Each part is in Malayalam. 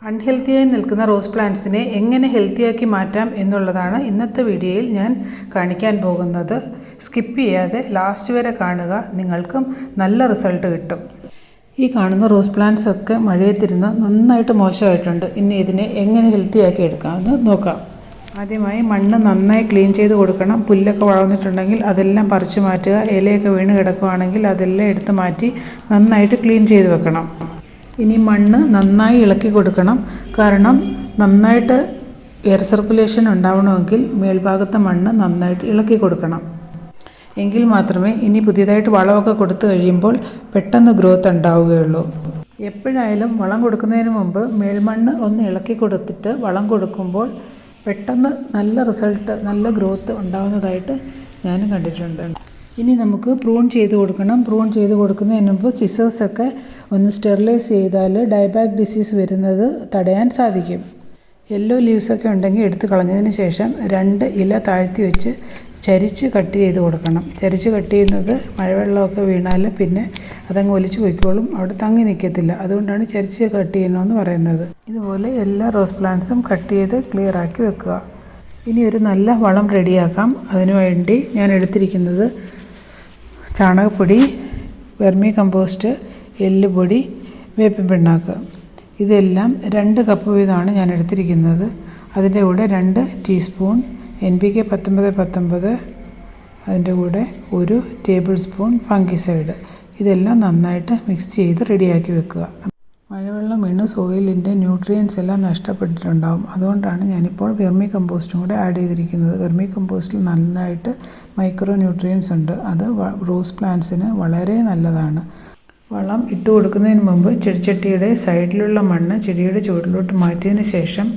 അൺഹെൽത്തിയായി നിൽക്കുന്ന റോസ് പ്ലാന്റ്സിനെ എങ്ങനെ ഹെൽത്തിയാക്കി മാറ്റാം എന്നുള്ളതാണ് ഇന്നത്തെ വീഡിയോയിൽ ഞാൻ കാണിക്കാൻ പോകുന്നത്. സ്കിപ്പ് ചെയ്യാതെ ലാസ്റ്റ് വരെ കാണുക, നിങ്ങൾക്കും നല്ല റിസൾട്ട് കിട്ടും. ഈ കാണുന്ന റോസ് പ്ലാന്റ്സ് ഒക്കെ മഴയത്തിരുന്ന് നന്നായിട്ട് മോശമായിട്ടുണ്ട്. ഇനി ഇതിനെ എങ്ങനെ ഹെൽത്തിയാക്കി എടുക്കാമെന്ന് നോക്കാം. ആദ്യമായി മണ്ണ് നന്നായി ക്ലീൻ ചെയ്ത് കൊടുക്കണം. പുല്ലൊക്കെ വളർന്നിട്ടുണ്ടെങ്കിൽ അതെല്ലാം പറിച്ചു മാറ്റുക. ഇലയൊക്കെ വീണ് കിടക്കുകയാണെങ്കിൽ അതെല്ലാം എടുത്ത് മാറ്റി നന്നായിട്ട് ക്ലീൻ ചെയ്ത് വെക്കണം. ഇനി മണ്ണ് നന്നായി ഇളക്കി കൊടുക്കണം. കാരണം നന്നായിട്ട് എയർ സർക്കുലേഷൻ ഉണ്ടാവണമെങ്കിൽ മേൽഭാഗത്തെ മണ്ണ് നന്നായിട്ട് ഇളക്കി കൊടുക്കണം. എങ്കിൽ മാത്രമേ ഇനി പുതിയതായിട്ട് വളമൊക്കെ കൊടുത്തു കഴിയുമ്പോൾ പെട്ടെന്ന് ഗ്രോത്ത് ഉണ്ടാവുകയുള്ളൂ. എപ്പോഴായാലും വളം കൊടുക്കുന്നതിന് മുമ്പ് മേൽമണ്ണ് ഒന്ന് ഇളക്കി കൊടുത്തിട്ട് വളം കൊടുക്കുമ്പോൾ പെട്ടെന്ന് നല്ല റിസൾട്ട്, നല്ല ഗ്രോത്ത് ഉണ്ടാകുന്നതായിട്ട് ഞാനും കണ്ടിട്ടുണ്ട്. ഇനി നമുക്ക് പ്രൂൺ ചെയ്ത് കൊടുക്കണം. പ്രൂൺ ചെയ്ത് കൊടുക്കുന്നതിന് മുമ്പ് സിസേഴ്സൊക്കെ ഒന്ന് സ്റ്റെറിലൈസ് ചെയ്താൽ ഡൈബാക്ക് ഡിസീസ് വരുന്നത് തടയാൻ സാധിക്കും. യെല്ലോ ലീവ്സൊക്കെ ഉണ്ടെങ്കിൽ എടുത്ത് കളഞ്ഞതിന് ശേഷം 2 ഇല താഴ്ത്തി വെച്ച് ചരിച്ച് കട്ട് ചെയ്ത് കൊടുക്കണം. ചരിച്ച് കട്ട് ചെയ്യുന്നത് മഴവെള്ളമൊക്കെ വീണാൽ പിന്നെ അതങ്ങ് ഒലിച്ചു പോയിക്കോളും, അവിടെ തങ്ങി നിൽക്കത്തില്ല. അതുകൊണ്ടാണ് ചരിച്ച് കട്ട് ചെയ്യണമെന്ന് പറയുന്നത്. ഇതുപോലെ എല്ലാ റോസ് പ്ലാന്റ്സും കട്ട് ചെയ്ത് ക്ലിയർ ആക്കി വെക്കുക. ഇനി ഒരു നല്ല വളം റെഡിയാക്കാം. അതിനുവേണ്ടി ഞാൻ എടുത്തിരിക്കുന്നത് ചാണകപ്പൊടി, വെർമി കമ്പോസ്റ്റ്, എല്ലുപൊടി, വേപ്പിൻ പിണ്ണാക്ക്. ഇതെല്ലാം 2 കപ്പ് വീതമാണ് ഞാൻ എടുത്തിരിക്കുന്നത്. അതിൻ്റെ കൂടെ 2 ടീസ്പൂൺ NPK 19-19, അതിൻ്റെ കൂടെ 1 ടേബിൾ സ്പൂൺ ഫംഗിസൈഡ്. ഇതെല്ലാം നന്നായിട്ട് മിക്സ് ചെയ്ത് റെഡിയാക്കി വെക്കുക. മഴവെള്ളം വീണ് സോയിലിൻ്റെ ന്യൂട്രിയൻസ് എല്ലാം നഷ്ടപ്പെട്ടിട്ടുണ്ടാകും. അതുകൊണ്ടാണ് ഞാനിപ്പോൾ വെർമി കമ്പോസ്റ്റും കൂടെ ആഡ് ചെയ്തിരിക്കുന്നത്. വെർമി കമ്പോസ്റ്റിൽ നന്നായിട്ട് മൈക്രോ ന്യൂട്രിയൻസ് ഉണ്ട്. അത് റോസ് പ്ലാന്റ്സിന് വളരെ നല്ലതാണ്. വളം ഇട്ട് കൊടുക്കുന്നതിന് മുമ്പ് ചെടിച്ചട്ടിയുടെ സൈഡിലുള്ള മണ്ണ് ചെടിയുടെ ചുവട്ടിലോട്ട് മാറ്റിയതിന് ശേഷം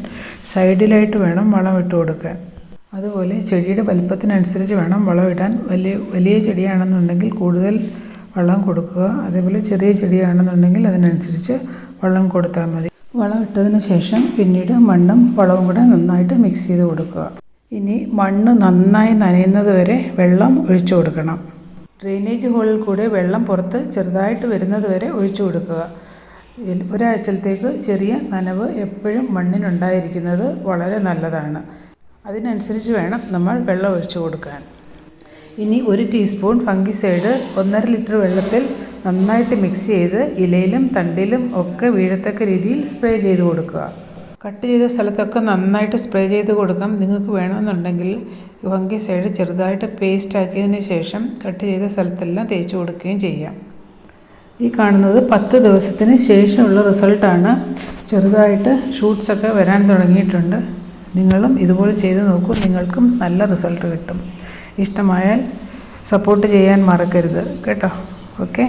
സൈഡിലായിട്ട് വേണം വളം ഇട്ട് കൊടുക്കാൻ. അതുപോലെ ചെടിയുടെ വലിപ്പത്തിനനുസരിച്ച് വേണം വളം ഇടാൻ. വലിയ ചെടിയാണെന്നുണ്ടെങ്കിൽ കൂടുതൽ വളം കൊടുക്കുക. അതേപോലെ ചെറിയ ചെടിയാണെന്നുണ്ടെങ്കിൽ അതിനനുസരിച്ച് വളം കൊടുത്താൽ മതി. വളം ഇട്ടതിന് ശേഷം പിന്നീട് മണ്ണും വളവും കൂടെ നന്നായിട്ട് മിക്സ് ചെയ്ത് കൊടുക്കുക. ഇനി മണ്ണ് നന്നായി നനയുന്നത് വരെ വെള്ളം ഒഴിച്ചു കൊടുക്കണം. ഡ്രെയിനേജ് ഹോളിൽ കൂടെ വെള്ളം പുറത്ത് ചെറുതായിട്ട് വരുന്നത് വരെ ഒഴിച്ചു കൊടുക്കുക. ഒരാഴ്ചത്തേക്ക് ചെറിയ നനവ് എപ്പോഴും മണ്ണിനുണ്ടായിരിക്കുന്നത് വളരെ നല്ലതാണ്. അതിനനുസരിച്ച് വേണം നമ്മൾ വെള്ളം ഒഴിച്ചു കൊടുക്കാൻ. ഇനി 1 ടീസ്പൂൺ ഫംഗിസൈഡ് 1.5 ലിറ്റർ വെള്ളത്തിൽ നന്നായിട്ട് മിക്സ് ചെയ്ത് ഇലയിലും തണ്ടിലും ഒക്കെ വീഴത്തക്ക രീതിയിൽ സ്പ്രേ ചെയ്ത് കൊടുക്കുക. കട്ട് ചെയ്ത സ്ഥലത്തൊക്കെ നന്നായിട്ട് സ്പ്രേ ചെയ്ത് കൊടുക്കാം. നിങ്ങൾക്ക് വേണമെന്നുണ്ടെങ്കിൽ ഫംഗിസൈഡ് ചെറുതായിട്ട് പേസ്റ്റ് ആക്കിയതിന് ശേഷം കട്ട് ചെയ്ത സ്ഥലത്തെല്ലാം തേച്ച് കൊടുക്കുകയും ചെയ്യാം. ഈ കാണുന്നത് 10 ദിവസത്തിന് ശേഷമുള്ള റിസൾട്ടാണ്. ചെറുതായിട്ട് ഷൂട്ട്സൊക്കെ വരാൻ തുടങ്ങിയിട്ടുണ്ട്. നിങ്ങളും ഇതുപോലെ ചെയ്ത് നോക്കൂ, നിങ്ങൾക്കും നല്ല റിസൾട്ട് കിട്ടും. ഇഷ്ടമായാൽ സപ്പോർട്ട് ചെയ്യാൻ മറക്കരുത് കേട്ടോ. ഓക്കെ.